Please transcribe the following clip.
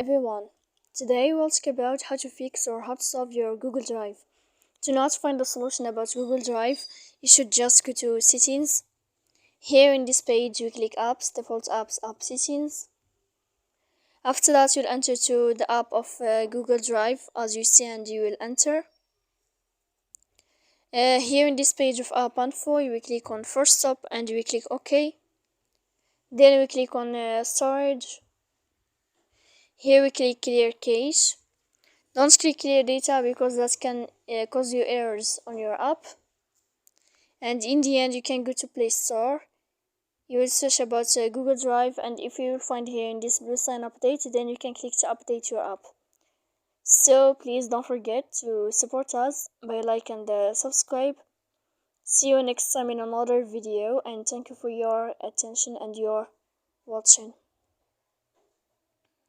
everyone. Today we'll talk about how to fix or how to solve your Google Drive. To not find a solution about Google Drive, you should just go to Settings. Here in this page, you click Apps, Default Apps, App Settings. After that, you'll enter to the app of Google Drive as you see, and you will enter. Here in this page of App Info, you will click on First Stop and you will click OK. Then we click on Storage. Here we click Clear Cache. Don't click Clear Data because that can cause you errors on your app. And in the end, you can go to Play Store. You will search about Google Drive, and if you will find here in this blue sign update, then you can click to update your app. So please don't forget to support us by like and subscribe. See you next time in another video, and thank you for your attention and your watching.